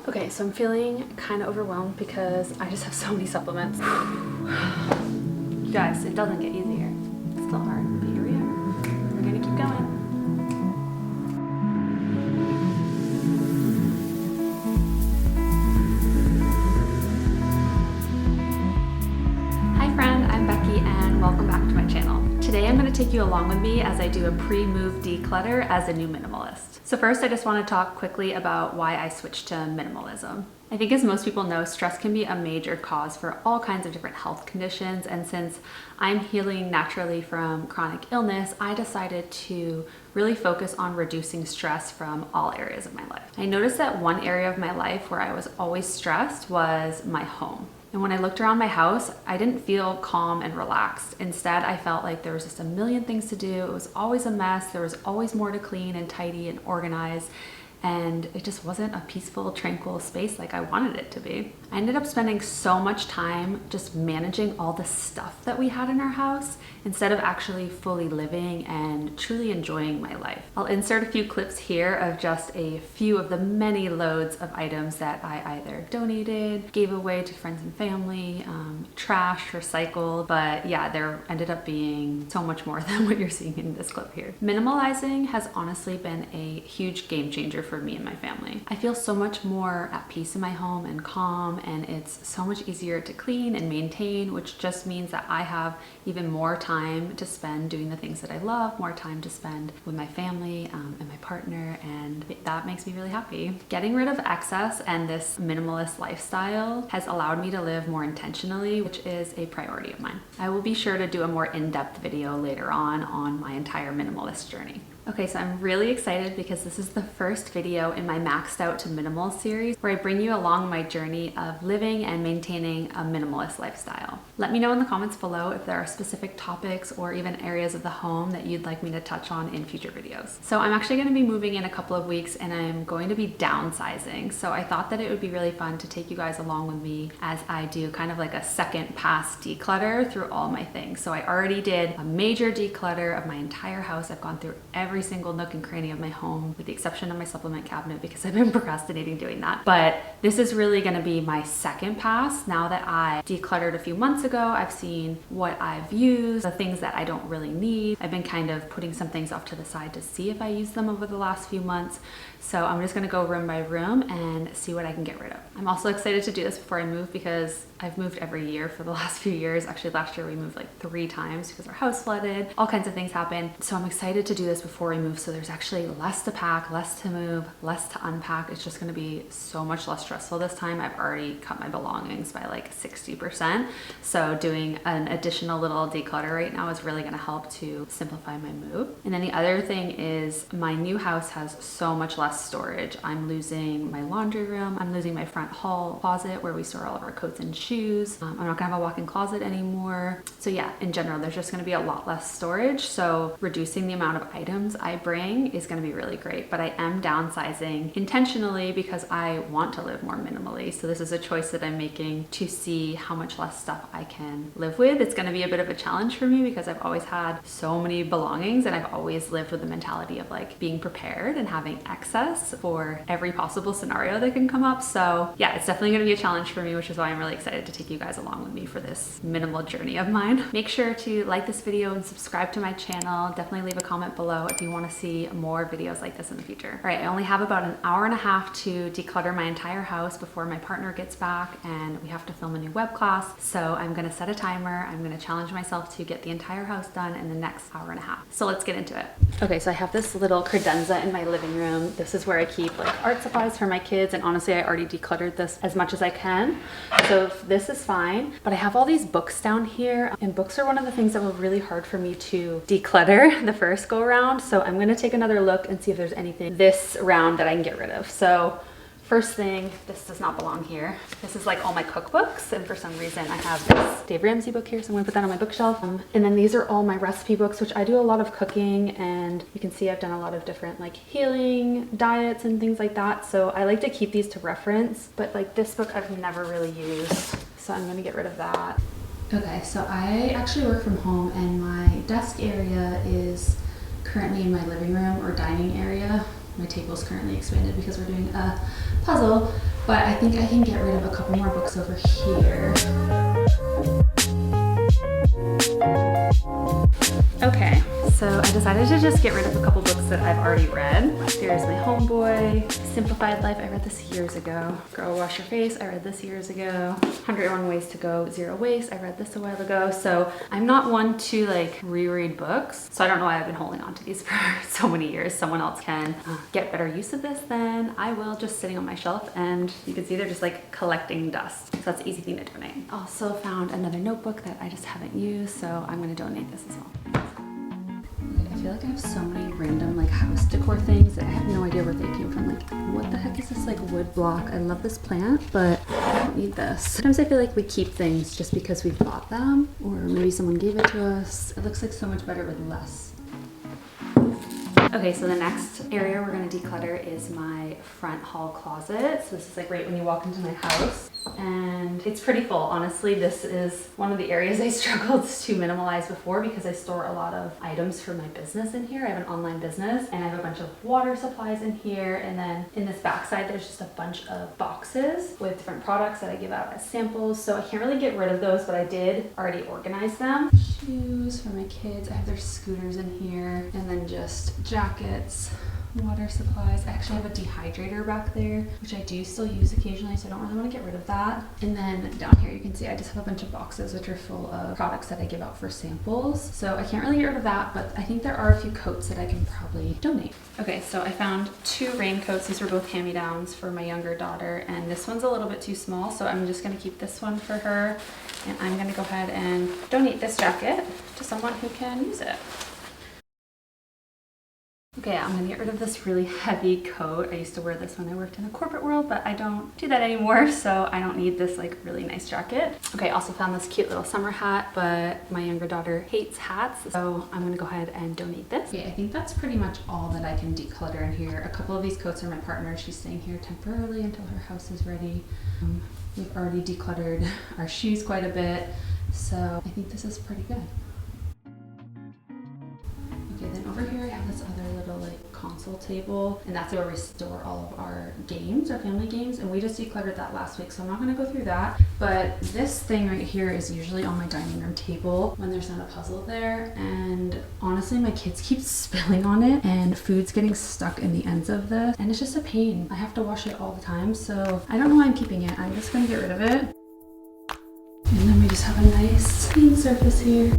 Okay, so I'm feeling kind of overwhelmed because I just have so many supplements. You guys, it doesn't get easier. It's still hard, but here we are. We're gonna keep going. Hi friend, I'm Becky and welcome back to my channel. Today I'm going to take you along with me as I do a pre-move declutter as a new minimalist. So first I just want to talk quickly about why I switched to minimalism. I think as most people know, stress can be a major cause for all kinds of different health conditions, and since I'm healing naturally from chronic illness, I decided to really focus on reducing stress from all areas of my life. I noticed that one area of my life where I was always stressed was my home. And when I looked around my house, I didn't feel calm and relaxed. Instead, I felt like there was just a million things to do. It was always a mess. There was always more to clean and tidy and organize. And it just wasn't a peaceful, tranquil space like I wanted it to be. I ended up spending so much time just managing all the stuff that we had in our house instead of actually fully living and truly enjoying my life. I'll insert a few clips here of just a few of the many loads of items that I either donated, gave away to friends and family, trashed, recycled, but yeah, there ended up being so much more than what you're seeing in this clip here. Minimalizing has honestly been a huge game changer for me and my family. I feel so much more at peace in my home and calm, and it's so much easier to clean and maintain, which just means that I have even more time to spend doing the things that I love, more time to spend with my family and my partner, and that makes me really happy. Getting rid of excess and this minimalist lifestyle has allowed me to live more intentionally, which is a priority of mine. I will be sure to do a more in-depth video later on my entire minimalist journey. Okay, so I'm really excited because this is the first video in my Maxed Out to Minimal series where I bring you along my journey of living and maintaining a minimalist lifestyle. Let me know in the comments below if there are specific topics or even areas of the home that you'd like me to touch on in future videos. So I'm actually going to be moving in a couple of weeks and I'm going to be downsizing. So I thought that it would be really fun to take you guys along with me as I do kind of like a second pass declutter through all my things. So I already did a major declutter of my entire house. I've gone through every single nook and cranny of my home with the exception of my supplement cabinet because I've been procrastinating doing that. But this is really going to be my second pass. Now that I decluttered a few months ago, I've seen what I've used, the things that I don't really need. I've been kind of putting some things off to the side to see if I use them over the last few months. So I'm just going to go room by room and see what I can get rid of. I'm also excited to do this before I move because I've moved every year for the last few years. Actually, last year we moved like 3 times because our house flooded. All kinds of things happened. So I'm excited to do this before we move. So there's actually less to pack, less to move, less to unpack. It's just going to be so much less stressful this time. I've already cut my belongings by like 60%. So doing an additional little declutter right now is really going to help to simplify my move. And then the other thing is my new house has so much less storage. I'm losing my laundry room. I'm losing my front hall closet where we store all of our coats and shoes. I'm not gonna have a walk-in closet anymore. So yeah, in general, there's just gonna be a lot less storage. So reducing the amount of items I bring is gonna be really great. But I am downsizing intentionally because I want to live more minimally. So this is a choice that I'm making to see how much less stuff I can live with. It's gonna be a bit of a challenge for me because I've always had so many belongings and I've always lived with the mentality of like being prepared and having excess for every possible scenario that can come up. So yeah, it's definitely going to be a challenge for me, which is why I'm really excited to take you guys along with me for this minimal journey of mine. Make sure to like this video and subscribe to my channel. Definitely leave a comment below if you want to see more videos like this in the future. All right, I only have about an hour and a half to declutter my entire house before my partner gets back and we have to film a new web class. So I'm going to set a timer. I'm going to challenge myself to get the entire house done in the next hour and a half. So let's get into it. Okay, so I have this little credenza in my living room. This is where I keep like art supplies for my kids, and honestly I already decluttered this as much as I can, so this is fine. But I have all these books down here, and books are one of the things that were really hard for me to declutter the first go around. So I'm going to take another look and see if there's anything this round that I can get rid of. So first thing, this does not belong here. This is like all my cookbooks, and for some reason I have this Dave Ramsey book here, so I'm gonna put that on my bookshelf. And then these are all my recipe books, which I do a lot of cooking, and you can see I've done a lot of different like healing diets and things like that. So I like to keep these to reference, but like this book I've never really used, so I'm gonna get rid of that. Okay, so I actually work from home, and my desk area is currently in my living room or dining area. My table is currently expanded because we're doing a puzzle. But I think I can get rid of a couple more books over here. Okay, so I decided to just get rid of a couple books that I've already read. Here's My Homeboy, Simplified Life, I read this years ago. Girl Wash Your Face, I read this years ago. 101 Ways to Go Zero Waste, I read this a while ago. So I'm not one to like reread books. So I don't know why I've been holding on to these for so many years. Someone else can get better use of this than I will, just sitting on my shelf. And you can see they're just like collecting dust. So that's an easy thing to donate. Also found another notebook that I just haven't used, so I'm gonna donate this as well. I feel like I have so many random like house decor things that I have no idea where they came from. Like, what the heck is this like wood block? I love this plant, but I don't need this. Sometimes I feel like we keep things just because we bought them, or maybe someone gave it to us. It looks like so much better with less. Okay, so the next area we're gonna declutter is my front hall closet. So this is like right when you walk into my house. And it's pretty full. Honestly, this is one of the areas I struggled to minimalize before because I store a lot of items for my business in here. I have an online business and I have a bunch of water supplies in here. And then in this backside, there's just a bunch of boxes with different products that I give out as samples. So I can't really get rid of those, but I did already organize them. Shoes for my kids. I have their scooters in here, and then just jackets, water supplies. I actually have a dehydrator back there, which I do still use occasionally, so I don't really want to get rid of that. And then down here you can see I just have a bunch of boxes which are full of products that I give out for samples. So I can't really get rid of that, but I think there are a few coats that I can probably donate. Okay, so I found 2 raincoats. These were both hand-me-downs for my younger daughter, and this one's a little bit too small, so I'm just going to keep this one for her, and I'm going to go ahead and donate this jacket to someone who can use it. Okay, I'm gonna get rid of this really heavy coat. I used to wear this when I worked in the corporate world, but I don't do that anymore, so I don't need this like really nice jacket. Okay, I also found this cute little summer hat, but my younger daughter hates hats, so I'm gonna go ahead and donate this. Okay, I think that's pretty much all that I can declutter in here. A couple of these coats are my partner. She's staying here temporarily until her house is ready. We've already decluttered our shoes quite a bit, so I think this is pretty good. Okay, then over here I have this other little like console table, and that's where we store all of our games, our family games, and we just decluttered that last week, so I'm not going to go through that. But this thing right here is usually on my dining room table when there's not a puzzle there, and honestly my kids keep spilling on it and food's getting stuck in the ends of this, and it's just a pain. I have to wash it all the time, so I don't know why I'm keeping it. I'm just going to get rid of it. And then we just have a nice clean surface here.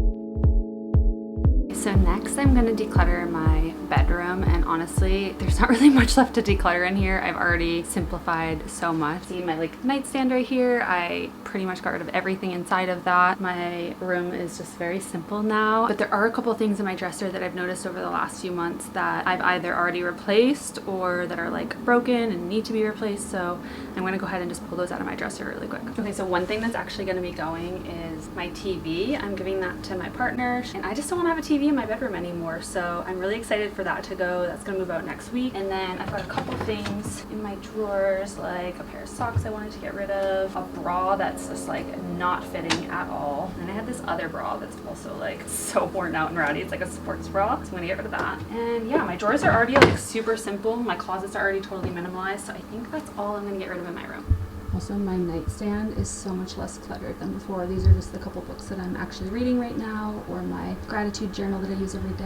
So next I'm going to declutter my bedroom, and honestly there's not really much left to declutter in here. I've already simplified so much. See my like nightstand right here, I pretty much got rid of everything inside of that. My room is just very simple now, but there are a couple things in my dresser that I've noticed over the last few months that I've either already replaced or that are like broken and need to be replaced, so I'm going to go ahead and just pull those out of my dresser really quick. Okay, so one thing that's actually going to be going is my TV. I'm giving that to my partner, and I just don't want to have a TV in my bedroom anymore, so I'm really excited for that to go. That's gonna move out next week. And then I've got a couple things in my drawers, like a pair of socks I wanted to get rid of, a bra that's just like not fitting at all, and I had this other bra that's also like so worn out and ratty. It's like a sports bra, so I'm gonna get rid of that. And yeah, my drawers are already like super simple. My closets are already totally minimalized, so I think that's all I'm gonna get rid of in my room. Also, my nightstand is so much less cluttered than before. These are just the couple books that I'm actually reading right now, or my gratitude journal that I use every day.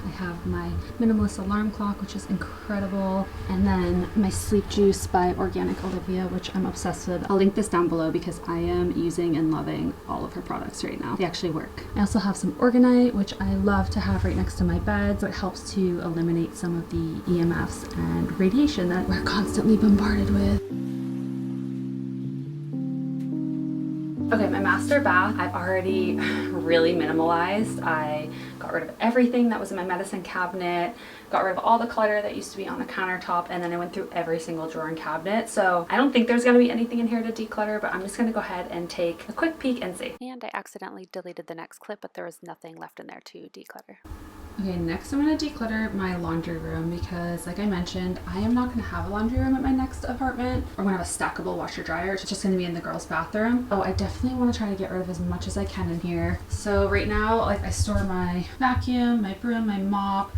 I have my minimalist alarm clock, which is incredible, and then my sleep juice by Organic Olivia, which I'm obsessed with. I'll link this down below because I am using and loving all of her products right now. They actually work. I also have some Organite, which I love to have right next to my bed, so it helps to eliminate some of the EMFs and radiation that we're constantly bombarded with. Okay, my master bath, I've already really minimalized. I got rid of everything that was in my medicine cabinet, got rid of all the clutter that used to be on the countertop, and then I went through every single drawer and cabinet. So I don't think there's gonna be anything in here to declutter, but I'm just gonna go ahead and take a quick peek and see. And I accidentally deleted the next clip, but there was nothing left in there to declutter. Okay, next I'm going to declutter my laundry room because, like I mentioned, I am not going to have a laundry room at my next apartment. We're going to have a stackable washer dryer. It's just going to be in the girls' bathroom. Oh, I definitely want to try to get rid of as much as I can in here. So right now, like, I store my vacuum, my broom, my mop,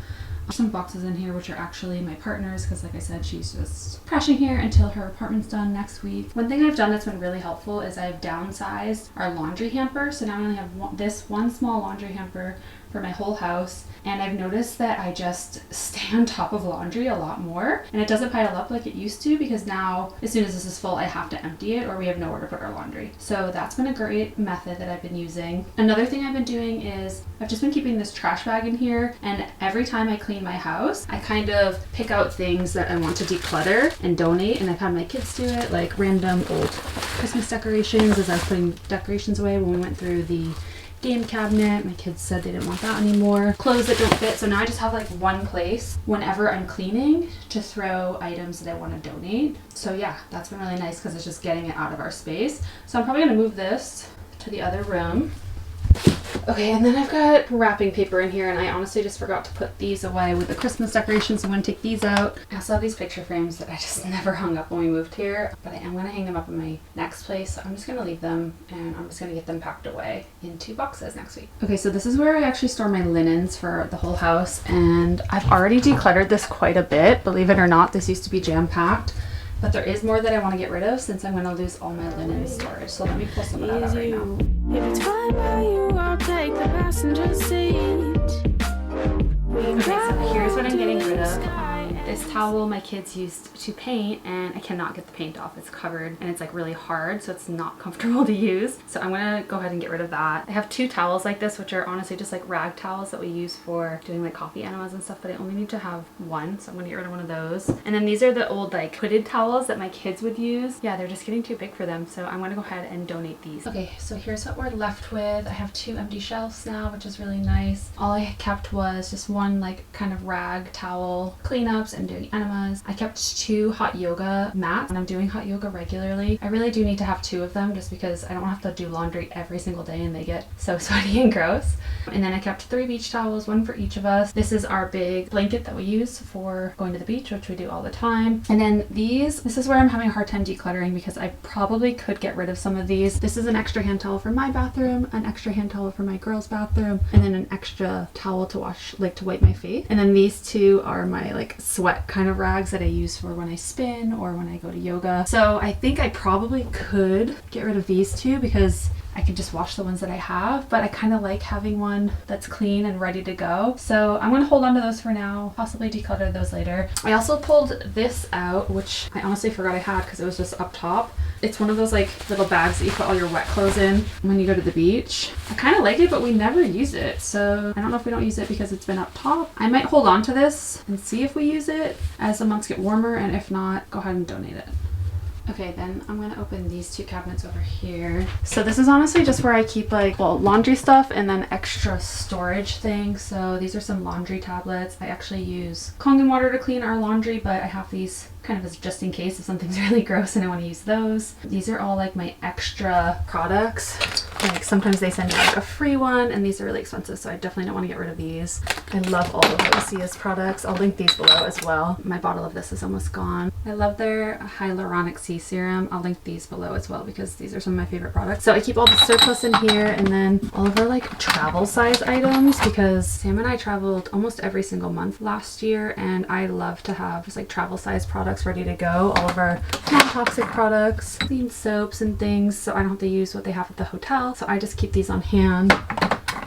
Some boxes in here which are actually my partner's because like I said, she's just crashing here until her apartment's done next week. One thing I've done that's been really helpful is I've downsized our laundry hamper. So now I only have this one small laundry hamper for my whole house, and I've noticed that I just stay on top of laundry a lot more and it doesn't pile up like it used to, because now as soon as this is full I have to empty it or we have nowhere to put our laundry. So that's been a great method that I've been using. Another thing I've been doing is I've just been keeping this trash bag in here, and every time I clean my house I kind of pick out things that I want to declutter and donate, and I've had my kids do it, like random old Christmas decorations. As I was putting decorations away when we went through the game cabinet, my kids said they didn't want that anymore. Clothes that don't fit, so now I just have like one place whenever I'm cleaning to throw items that I want to donate. So yeah, that's been really nice because it's just getting it out of our space. So I'm probably going to move this to the other room. Okay, and then I've got wrapping paper in here, and I honestly just forgot to put these away with the Christmas decorations, so I'm going to take these out. I also have these picture frames that I just never hung up when we moved here, but I am going to hang them up in my next place, so I'm just going to leave them, and I'm just going to get them packed away in 2 boxes next week. Okay, so this is where I actually store my linens for the whole house, and I've already decluttered this quite a bit. Believe it or not, this used to be jam-packed. But there is more that I want to get rid of since I'm going to lose all my linen storage. So let me pull some of that out right now. If it's fine by you, I'll take the passenger seat. Okay, so here's what I'm getting rid of. This towel my kids used to paint, and I cannot get the paint off. It's covered and it's like really hard, so it's not comfortable to use. So I'm gonna go ahead and get rid of that. I have 2 towels like this, which are honestly just like rag towels that we use for doing like coffee enemas and stuff, but I only need to have one, so I'm gonna get rid of one of those. And then these are the old like hooded towels that my kids would use. Yeah, they're just getting too big for them, so I'm gonna go ahead and donate these. Okay, so here's what we're left with. I have 2 empty shelves now, which is really nice. All I kept was just one like kind of rag towel cleanups and doing enemas. I kept 2 hot yoga mats, and I'm doing hot yoga regularly. I really do need to have 2 of them just because I don't have to do laundry every single day and they get so sweaty and gross. And then I kept 3 beach towels, 1 for each of us. This is our big blanket that we use for going to the beach, which we do all the time. And then this is where I'm having a hard time decluttering because I probably could get rid of some of these. This is an extra hand towel for my bathroom, an extra hand towel for my girls' bathroom, and then an extra towel to wash, like to wipe my face. And then these 2 are my like sweat kind of rags that I use for when I spin or when I go to yoga. So I think I probably could get rid of these 2 because I can just wash the ones that I have, but I kind of like having one that's clean and ready to go. So I'm going to hold on to those for now, possibly declutter those later. I also pulled this out, which I honestly forgot I had because it was just up top. It's one of those like little bags that you put all your wet clothes in when you go to the beach. I kind of like it, but we never use it. So I don't know if we don't use it because it's been up top. I might hold on to this and see if we use it as the months get warmer, and if not, go ahead and donate it. Okay, then I'm going to open these 2 cabinets over here. So this is honestly just where I keep like, well, laundry stuff and then extra storage things. So these are some laundry tablets. I actually use Kangen water to clean our laundry, but I have these kind of as just in case if something's really gross and I want to use those. These are all like my extra products. Like sometimes they send me like a free one, and these are really expensive, so I definitely don't want to get rid of these. I love all of Lucia's products. I'll link these below as well. My bottle of this is almost gone. I love their hyaluronic sea serum. I'll link these below as well because these are some of my favorite products. So I keep all the surplus in here, and then all of our like travel size items because Sam and I traveled almost every single month last year, and I love to have just like travel size products ready to go. All of our non-toxic products, clean soaps and things, so I don't have to use what they have at the hotel. So I just keep these on hand.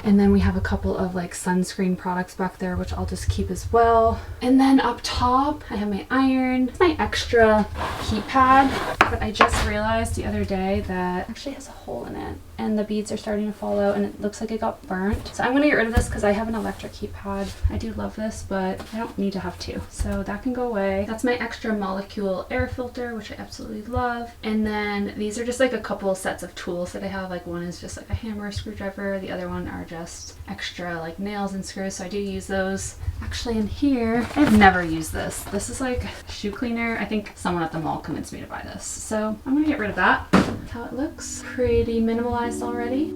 And then we have a couple of like sunscreen products back there, which I'll just keep as well. And then up top, I have my iron, my extra heat pad. But I just realized the other day that it actually has a hole in it, and the beads are starting to fall out, and it looks like it got burnt. So I'm gonna get rid of this because I have an electric heat pad. I do love this, but I don't need to have 2. So that can go away. That's my extra molecule air filter, which I absolutely love. And then these are just like a couple sets of tools that I have. Like one is just like a hammer, screwdriver. The other one are just extra like nails and screws. So I do use those. Actually in here, I've never used this. This is like shoe cleaner. I think someone at the mall convinced me to buy this. So I'm gonna get rid of that. That's how it looks. Pretty minimalized already.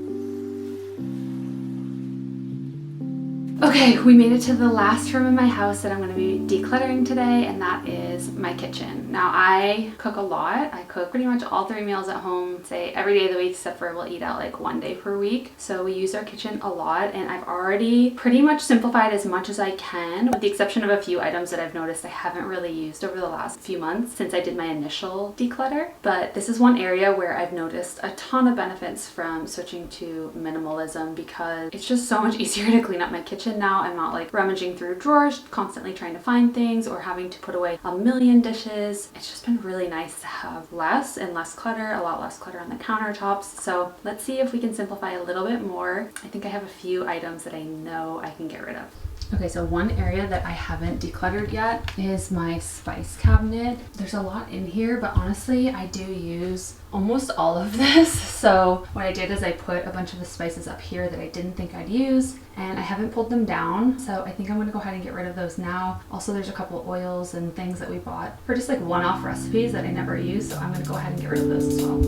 Okay, we made it to the last room in my house that I'm going to be decluttering today, and that is my kitchen. Now, I cook a lot. I cook pretty much all 3 meals at home, say every day of the week, except for we'll eat out like 1 day per week. So we use our kitchen a lot, and I've already pretty much simplified as much as I can, with the exception of a few items that I've noticed I haven't really used over the last few months since I did my initial declutter. But this is one area where I've noticed a ton of benefits from switching to minimalism, because it's just so much easier to clean up my kitchen now. I'm not like rummaging through drawers, constantly trying to find things or having to put away a million dishes. It's just been really nice to have less and less clutter, a lot less clutter on the countertops. So let's see if we can simplify a little bit more. I think I have a few items that I know I can get rid of. Okay, so one area that I haven't decluttered yet is my spice cabinet. There's a lot in here, but honestly, I do use almost all of this. So what I did is I put a bunch of the spices up here that I didn't think I'd use, and I haven't pulled them down. So I think I'm gonna go ahead and get rid of those now. Also, there's a couple oils and things that we bought for just like one-off recipes that I never use. So I'm gonna go ahead and get rid of those as well.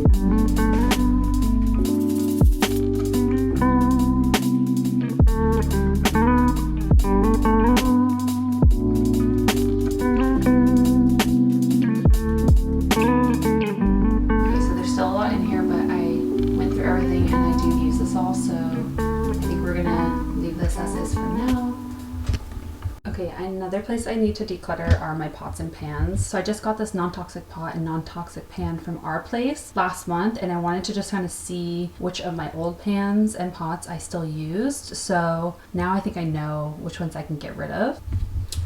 Okay, another place I need to declutter are my pots and pans. So I just got this non-toxic pot and non-toxic pan from our place last month, and I wanted to just kind of see which of my old pans and pots I still used. So now I think I know which ones I can get rid of,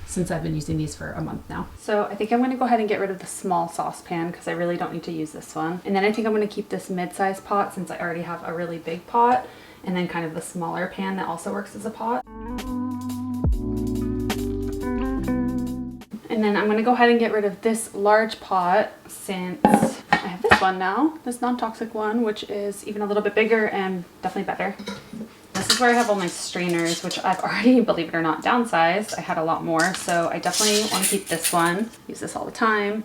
since I've been using these for a month now. So I think I'm gonna go ahead and get rid of the small saucepan because I really don't need to use this one. And then I think I'm gonna keep this mid-sized pot since I already have a really big pot, and then kind of the smaller pan that also works as a pot. And then I'm gonna go ahead and get rid of this large pot since I have this one now, this non-toxic one, which is even a little bit bigger and definitely better. This is where I have all my strainers, which I've already, believe it or not, downsized. I had a lot more, so I definitely want to keep this one. Use this all the time.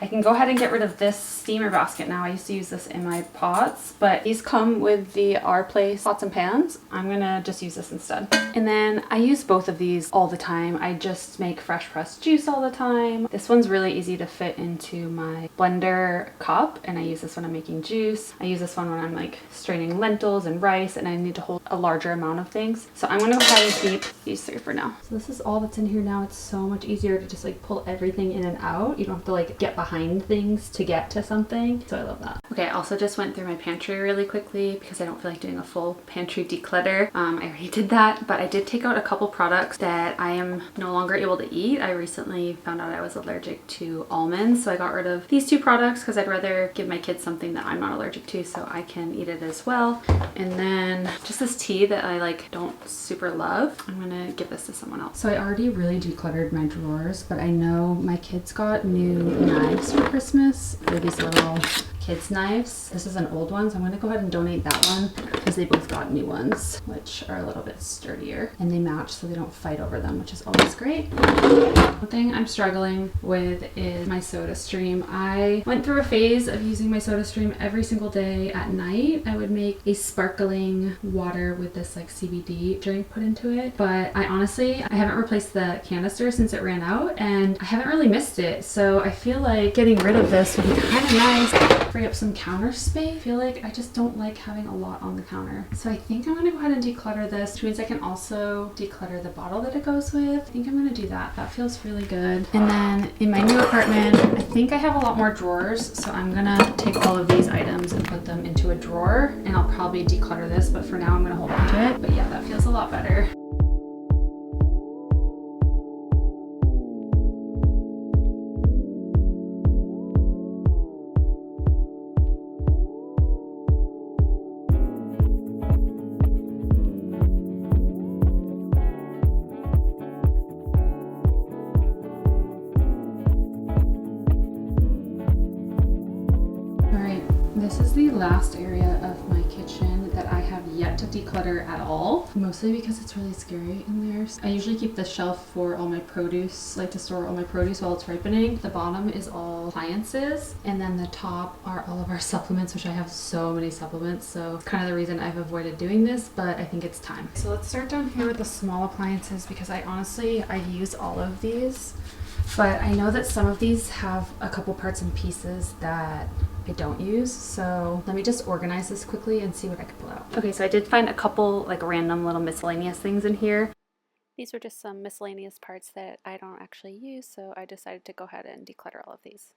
I can go ahead and get rid of this steamer basket now. I used to use this in my pots, but these come with the Our Place pots and pans. I'm gonna just use this instead. And then I use both of these all the time. I just make fresh pressed juice all the time. This one's really easy to fit into my blender cup, and I use this when I'm making juice. I use this one when I'm like straining lentils and rice, and I need to hold a larger amount of things. So I'm gonna go ahead and keep these 3 for now. So this is all that's in here now. It's so much easier to just like pull everything in and out. You don't have to like get behind things to get to something. So I love that. Okay, I also just went through my pantry really quickly because I don't feel like doing a full pantry declutter. I already did that, but I did take out a couple products that I am no longer able to eat. I recently found out I was allergic to almonds, so I got rid of these 2 products because I'd rather give my kids something that I'm not allergic to so I can eat it as well. And then just this tea that I like don't super love. I'm gonna give this to someone else. So I already really decluttered my drawers, but I know my kids got new knives for Christmas. They're these little kids knives. This is an old one, so I'm gonna go ahead and donate that one because they both got new ones, which are a little bit sturdier and they match so they don't fight over them, which is always great. One thing I'm struggling with is my soda stream. I went through a phase of using my soda stream every single day at night. I would make a sparkling water with this like CBD drink put into it, but I haven't replaced the canister since it ran out, and I haven't really missed it. So I feel like getting rid of this would be kind of nice. Free up some counter space. I feel like I just don't like having a lot on the counter. So I think I'm gonna go ahead and declutter this, which means I can also declutter the bottle that it goes with. I think I'm gonna do that. That feels really good. And then in my new apartment, I think I have a lot more drawers, so I'm gonna take all of these items and put them into a drawer, and I'll probably declutter this, but for now I'm gonna hold on to it. But yeah, that feels a lot better. This is the last area of my kitchen that I have yet to declutter at all, mostly because it's really scary in there. I usually keep the shelf for all my produce, like to store all my produce while it's ripening. The bottom is all appliances, and then the top are all of our supplements, which I have so many supplements, so it's kind of the reason I've avoided doing this, but I think it's time. So let's start down here with the small appliances, because I use all of these, but I know that some of these have a couple parts and pieces that I don't use, so let me just organize this quickly and see what I can pull out. Okay, so I did find a couple like random little miscellaneous things in here. These were just some miscellaneous parts that I don't actually use, so I decided to go ahead and declutter all of these.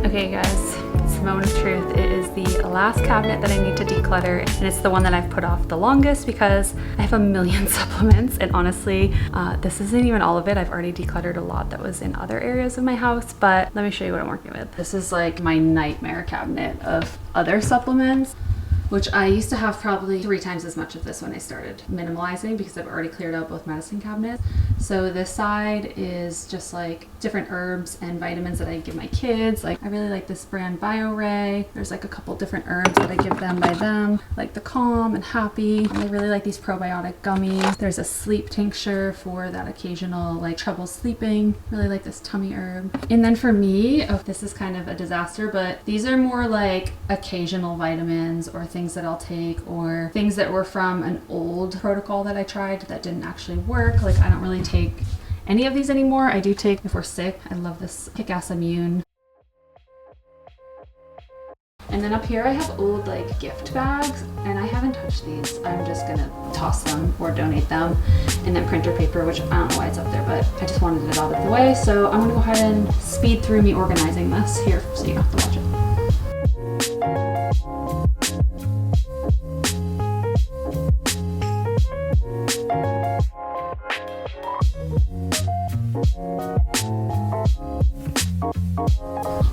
Okay guys, it's the moment of truth. It is the last cabinet that I need to declutter, and it's the one that I've put off the longest because I have a million supplements, and honestly, this isn't even all of it. I've already decluttered a lot that was in other areas of my house, but let me show you what I'm working with. This is like my nightmare cabinet of other supplements, which I used to have probably 3 times as much of this when I started minimalizing, because I've already cleared out both medicine cabinets. So this side is just like different herbs and vitamins that I give my kids. Like I really like this brand BioRay. There's like a couple different herbs that I give them by them, like the Calm and Happy. And I really like these probiotic gummies. There's a sleep tincture for that occasional like trouble sleeping. Really like this tummy herb. And then for me, this is kind of a disaster, but these are more like occasional vitamins or things that I'll take, or things that were from an old protocol that I tried that didn't actually work. Like I don't really take any of these anymore. I do take if we're sick. I love this Kick-Ass Immune. And then up here I have old like gift bags, and I haven't touched these. I'm just gonna toss them or donate them. And then printer paper, which I don't know why it's up there, but I just wanted it out of the way. So I'm gonna go ahead and speed through me organizing this here so you don't have to watch it.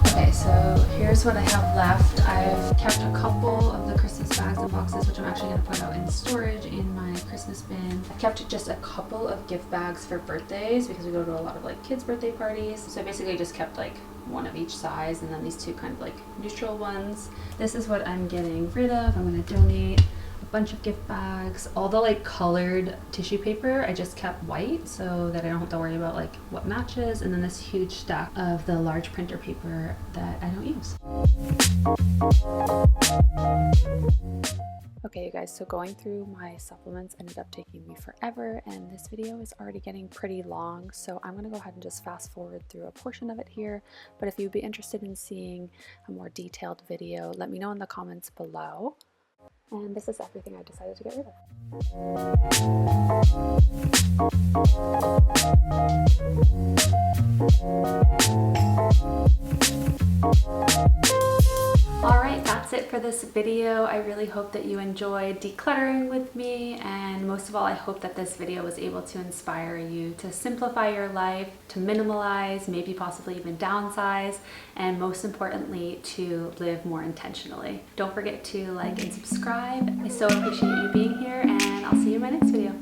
Okay, so here's what I have left. I've kept a couple of the Christmas bags and boxes, which I'm actually going to put out in storage in my Christmas bin. I've kept just a couple of gift bags for birthdays because we go to a lot of like kids' birthday parties. So I basically just kept like one of each size, and then these 2 kind of like neutral ones. This is what I'm getting rid of. I'm going to donate a bunch of gift bags. All the like colored tissue paper I just kept white so that I don't have to worry about like what matches, and then this huge stack of the large printer paper that I don't use. Okay you guys, so going through my supplements ended up taking me forever, and this video is already getting pretty long, so I'm gonna go ahead and just fast forward through a portion of it here. But if you'd be interested in seeing a more detailed video, let me know in the comments below. And this is everything I decided to get rid of. Alright, that's it for this video. I really hope that you enjoyed decluttering with me, and most of all I hope that this video was able to inspire you to simplify your life, to minimalize, maybe possibly even downsize, and most importantly to live more intentionally. Don't forget to like and subscribe. I so appreciate you being here, and I'll see you in my next video.